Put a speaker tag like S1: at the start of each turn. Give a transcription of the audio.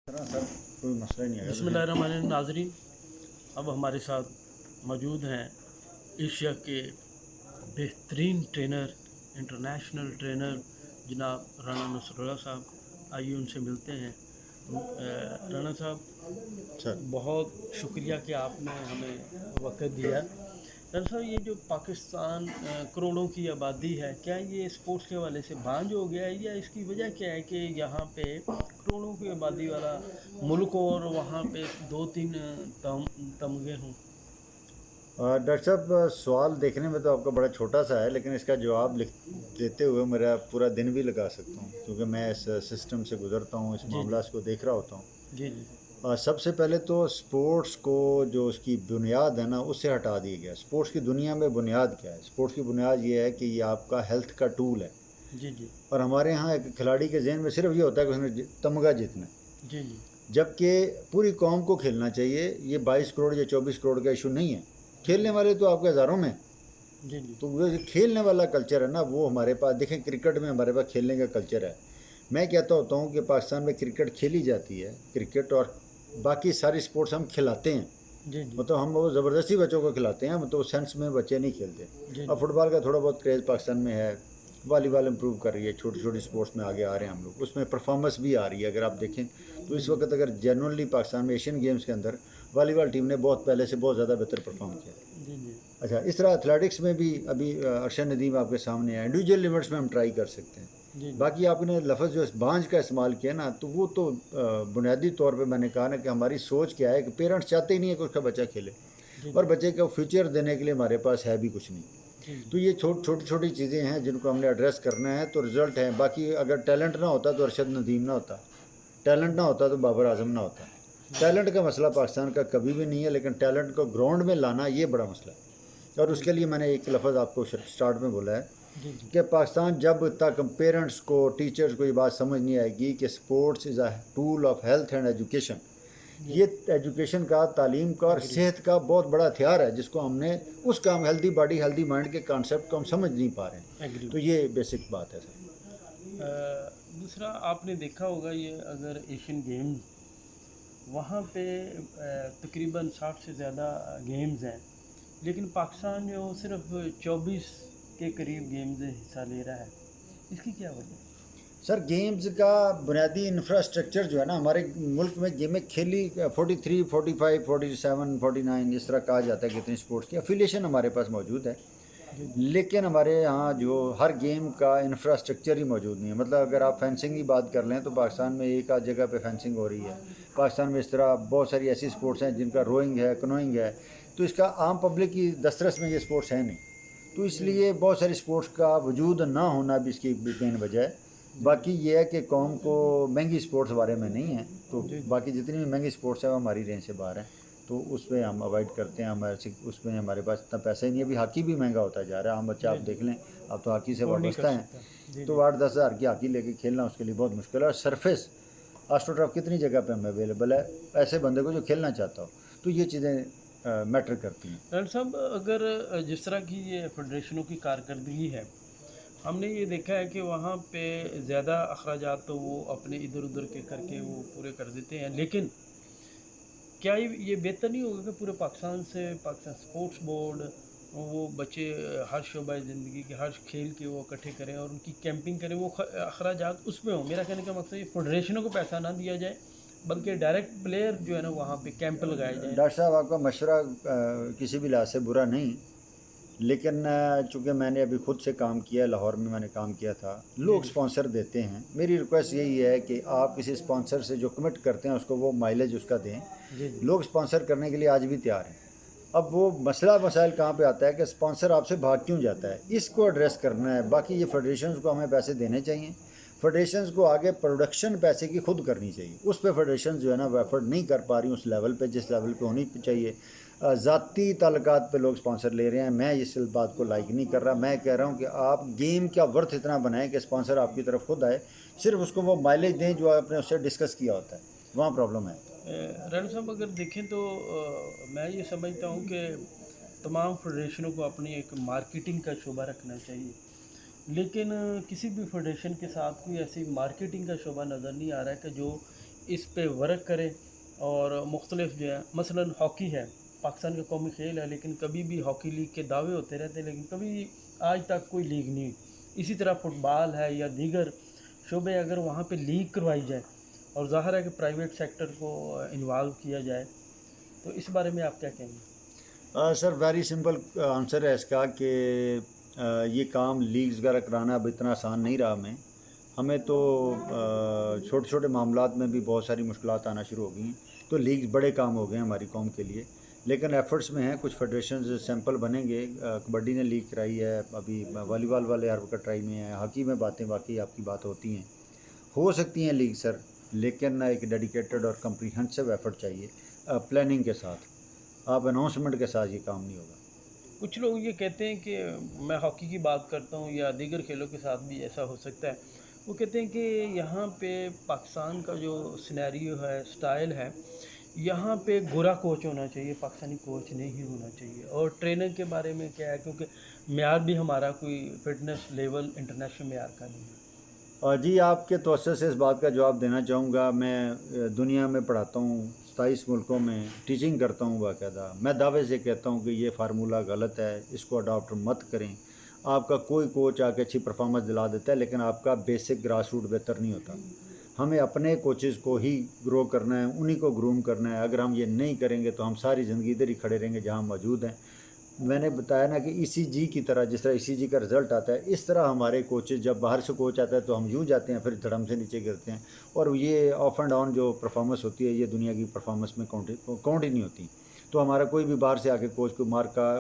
S1: Sir कोई मसला नहीं है।
S2: बिस्मिल्लाहिर्रहमानिर्रहीम। नाज़रीन, अब हमारे साथ मौजूद हैं एशिया के बेहतरीन ट्रेनर, इंटरनेशनल ट्रेनर जनाब राना नसरुल्लाह साहब। आइए उनसे मिलते हैं। राना साहब,
S1: सर
S2: बहुत शुक्रिया कि आपने हमें वक्त दिया। राना साहब, ये जो पाकिस्तान करोड़ों की आबादी है, क्या ये स्पोर्ट्स के हवाले से बांझ हो गया है, या इसकी वजह क्या है कि यहाँ पे करोड़ों की आबादी वाला मुल्क हो और वहाँ पे दो तीन तमगे हों?
S1: डॉक्टर साहब, सवाल देखने में तो आपका बड़ा छोटा सा है, लेकिन इसका जवाब लिख देते हुए मेरा पूरा दिन भी लगा सकता हूँ, क्योंकि मैं इस सिस्टम से गुजरता हूँ, इस
S2: जी
S1: मामला को देख रहा होता हूँ।
S2: जी जी
S1: सबसे पहले तो स्पोर्ट्स को जो उसकी बुनियाद है ना, उससे हटा दिया गया। स्पोर्ट्स की दुनिया में बुनियाद क्या है? स्पोर्ट्स की बुनियाद ये है कि ये आपका हेल्थ का टूल है।
S2: जी जी
S1: और हमारे यहाँ एक खिलाड़ी के जहन में सिर्फ ये होता है कि उसने तमगा जीतना है,
S2: जी जी
S1: जबकि पूरी कौम को खेलना चाहिए। ये 22 करोड़ या 24 करोड़ का इशू नहीं है। खेलने वाले तो आपके हज़ारों में।
S2: जी जी
S1: तो वो जो खेलने वाला कल्चर है ना, वो हमारे पास देखें, क्रिकेट में हमारे पास खेलने का कल्चर है। मैं कहता होता हूँ कि पाकिस्तान में क्रिकेट खेली जाती है, क्रिकेट, और बाकी सारी स्पोर्ट्स हम खिलाते हैं।
S2: जी जी
S1: मतलब हम वो ज़बरदस्ती बच्चों को खिलाते हैं, मतलब उस सेंस में बच्चे नहीं खेलते।
S2: जी
S1: अब फुटबॉल का थोड़ा बहुत क्रेज़ पाकिस्तान में है, वॉलीबॉल इम्प्रूव कर रही है, छोटी छोटी स्पोर्ट्स में आगे आ रहे हैं हम लोग, उसमें परफॉर्मेंस भी आ रही है। अगर आप देखें तो इस वक्त अगर जेनुअनली पाकिस्तान में एशियन गेम्स के अंदर वॉलीबॉल टीम ने बहुत पहले से बहुत ज़्यादा बेहतर परफॉर्म किया।
S2: जी जी
S1: अच्छा, इस तरह एथलेटिक्स में भी अभी अरशद नदीम आपके सामने है। इंडिविजुअल लिमिट्स में हम ट्राई कर सकते हैं।
S2: जी
S1: बाकी आपने लफ्ज़ जो इस बांझ का इस्तेमाल किया ना, तो वो तो बुनियादी तौर पे मैंने कहा ना कि हमारी सोच क्या है कि पेरेंट्स चाहते ही नहीं है कि उसका बच्चा खेले,
S2: जी
S1: और बच्चे को फ्यूचर देने के लिए हमारे पास है भी कुछ नहीं।
S2: जी
S1: तो ये छोटी छोटी चीज़ें हैं जिनको हमने एड्रेस करना है, तो रिज़ल्ट है। बाकी अगर टैलेंट ना होता तो अरशद नदीम ना होता, टैलेंट ना होता तो बाबर आजम ना होता। टैलेंट का मसला पाकिस्तान का कभी भी नहीं है, लेकिन टैलेंट को ग्राउंड में लाना ये बड़ा मसला है। और उसके लिए मैंने एक लफ्ज़ आपको स्टार्ट में बोला है
S2: जी जी
S1: कि पाकिस्तान जब तक पेरेंट्स को, टीचर्स को ये बात समझ नहीं आएगी कि sports is a tool of health and education, ये एजुकेशन का, तालीम का और
S2: एग्री
S1: सेहत का बहुत बड़ा हथियार है, जिसको हमने उसका हम हेल्दी बॉडी हेल्दी माइंड के कॉन्सेप्ट को हम समझ नहीं पा रहे हैं।
S2: एग्री।
S1: तो ये बेसिक बात है सर।
S2: दूसरा, आपने देखा होगा, ये अगर एशियन गेम्स, वहाँ पे तकरीबन 60 से ज़्यादा गेम्स हैं, लेकिन पाकिस्तान जो सिर्फ 24 के करीब गेम्स में हिस्सा ले रहा है। इसकी क्या वजह है?
S1: सर, गेम्स का बुनियादी इंफ्रास्ट्रक्चर जो है ना, हमारे मुल्क में गेमें खेली 43, 45, 47, 49 इस तरह कहा जाता है कितनी स्पोर्ट्स की अफिलिएशन हमारे पास मौजूद है।
S2: जी
S1: लेकिन हमारे यहाँ जो हर गेम का इंफ्रास्ट्रक्चर ही मौजूद नहीं है। मतलब अगर आप फेंसिंग की बात कर लें तो पाकिस्तान में एक आध जगह पे फेंसिंग हो रही है। पाकिस्तान में इस तरह बहुत सारी ऐसी स्पोर्ट्स हैं जिनका रोइंग है, कनोइंग है, तो इसका आम पब्लिक की दस्तरस में ये स्पोर्ट्स है नहीं। तो
S2: जी
S1: इसलिए बहुत सारी स्पोर्ट्स का वजूद ना होना भी इसकी मेन वजह है।
S2: जी
S1: बाकी ये है कि कौम को महंगी स्पोर्ट्स बारे में नहीं है, तो
S2: जी
S1: बाकी जितनी भी महंगी स्पोर्ट्स है वो हमारी रेंज से बाहर है, तो उसमें हम अवॉइड करते हैं। हमारे उसमें हमारे पास इतना पैसा ही नहीं है। अभी हॉकी भी महंगा होता जा रहा है। आम बच्चा आप
S2: जी जी
S1: देख लें, अब तो हॉकी से
S2: अफोर्ड नहीं कर
S1: वाबस्ता हैं,
S2: सकता। जी
S1: तो
S2: जी
S1: 8-10 हज़ार की हॉकी लेके खेलना उसके लिए बहुत मुश्किल है। और सरफेस आस्ट्रोटर्फ कितनी जगह पे हमें अवेलेबल है ऐसे बंदे को जो खेलना चाहता हो, तो ये चीज़ें मैटर करती हैं।
S2: डॉक्टर साहब, अगर जिस तरह की ये फेडरेशनों की कारकर्दगी है, हमने ये देखा है कि वहाँ पे ज़्यादा अखराजात तो वो अपने इधर उधर के करके वो पूरे कर देते हैं, लेकिन क्या ये बेहतर नहीं होगा कि पूरे पाकिस्तान से पाकिस्तान स्पोर्ट्स बोर्ड वो बच्चे हर शोबा ज़िंदगी के हर खेल के वो इकट्ठे करें और उनकी कैंपिंग करें, वो अखराजात उसमें हो? मेरा कहने का मकसद ये फेडरेशनों को पैसा ना दिया जाए, बल्कि डायरेक्ट प्लेयर जो है ना वहाँ पे कैंप लगाए जाए।
S1: डॉक्टर साहब, आपका मशवरा किसी भी लिहाज से बुरा नहीं, लेकिन चूँकि मैंने अभी खुद से काम किया है, लाहौर में मैंने काम किया था,
S2: जी
S1: लोग स्पॉन्सर देते हैं। मेरी रिक्वेस्ट यही है कि आप किसी स्पॉन्सर से जो कमिट करते हैं उसको वो माइलेज उसका दें।
S2: जी जी
S1: लोग स्पॉन्सर करने के लिए आज भी तैयार हैं। अब वो मसाइल कहाँ पे आता है कि स्पॉन्सर आपसे भाग क्यों जाता है, इसको एड्रेस करना है। बाकी ये फेडरेशंस को हमें पैसे देने चाहिए। फेडरेशंस को आगे प्रोडक्शन पैसे की खुद करनी चाहिए। उस पर फेडरेशन जो है ना वो एफर्ट नहीं कर पा रही उस लेवल पे जिस लेवल पे होनी चाहिए। ज़ाती ताल्लुकात पे लोग स्पॉन्सर ले रहे हैं। मैं इस बात को लाइक नहीं कर रहा। मैं कह रहा हूँ कि आप गेम का वर्थ इतना बनाएं कि स्पॉन्सर आपकी तरफ खुद आए, सिर्फ उसको वो माइलेज दें जो आपने उससे डिस्कस किया होता है। वहाँ प्रॉब्लम है।
S2: राणा साहब, अगर देखें तो मैं ये समझता हूँ कि तमाम फेडरेशनों को अपनी एक मार्केटिंग का शोबा रखना चाहिए, लेकिन किसी भी फेडरेशन के साथ कोई ऐसी मार्केटिंग का शोबा नज़र नहीं आ रहा है कि जो اس پہ ورک کرے اور مختلف جو ہے مثلاً ہاکی ہے، پاکستان کا قومی کھیل ہے، لیکن کبھی بھی ہاکی لیگ کے دعوے ہوتے رہتے ہیں لیکن کبھی آج تک کوئی لیگ نہیں ہوئی۔ اسی طرح فٹ بال ہے یا دیگر شعبے، اگر وہاں پہ لیگ کروائی جائے اور ظاہر ہے کہ پرائیویٹ سیکٹر کو انوالو کیا جائے، تو اس بارے میں آپ کیا کہیں گے؟
S1: سر ویری سمپل آنسر ہے اس کا کہ یہ کام لیگز وغیرہ کرانا اب اتنا آسان نہیں رہا ہمیں تو چھوٹے چھوٹے معاملات میں بھی بہت ساری مشکلات آنا شروع ہو گئی ہیں، تو لیگز بڑے کام ہو گئے ہیں ہماری قوم کے لیے، لیکن ایفرٹس میں ہیں، کچھ فیڈریشنز سیمپل بنیں گے۔ کبڈی نے لیگ کرائی ہے، ابھی والی بال والے ہر وقت ٹرائی میں ہیں، ہاکی میں باتیں واقعی آپ کی بات ہوتی ہیں، ہو سکتی ہیں لیگ سر، لیکن ایک ڈیڈیکیٹڈ اور کمپریہنسو ایفرٹ چاہیے پلاننگ کے ساتھ، آپ اناؤنسمنٹ کے ساتھ یہ کام نہیں ہوگا۔
S2: کچھ لوگ یہ کہتے ہیں کہ میں ہاکی کی بات کرتا ہوں یا دیگر کھیلوں کے ساتھ بھی ایسا ہو سکتا ہے، وہ کہتے ہیں کہ یہاں پہ پاکستان کا جو سینیریو ہے، سٹائل ہے، یہاں پہ گورا کوچ ہونا چاہیے، پاکستانی کوچ نہیں ہونا چاہیے۔ اور ٹرینر کے بارے میں کیا ہے، کیونکہ معیار بھی ہمارا کوئی فٹنس لیول انٹرنیشنل معیار کا نہیں ہے۔
S1: جی آپ کے توسط سے اس بات کا جواب دینا چاہوں گا، میں دنیا میں پڑھاتا ہوں 27 ملکوں میں، ٹیچنگ کرتا ہوں باقاعدہ، میں دعوے سے کہتا ہوں کہ یہ فارمولہ غلط ہے، اس کو اڈاپٹ مت کریں۔ آپ کا کوئی کوچ آ کے اچھی پرفارمنس دلا دیتا ہے لیکن آپ کا بیسک گراس روٹ بہتر نہیں ہوتا۔ ہمیں اپنے کوچز کو ہی گرو کرنا ہے، انہی کو گروم کرنا ہے، اگر ہم یہ نہیں کریں گے تو ہم ساری زندگی ادھر ہی کھڑے رہیں گے جہاں ہم موجود ہیں۔ میں نے بتایا نا کہ ECG کی طرح، جس طرح ECG کا رزلٹ آتا ہے، اس طرح ہمارے کوچز، جب باہر سے کوچ آتا ہے تو ہم یوں جاتے ہیں، پھر دھڑم سے نیچے گرتے ہیں، اور یہ آف اینڈ آن جو پرفارمنس ہوتی ہے یہ دنیا کی پرفارمنس میں کاؤنٹ ہی نہیں ہوتی۔ تو ہمارا کوئی بھی باہر سے آ کے کوچ کو مار کا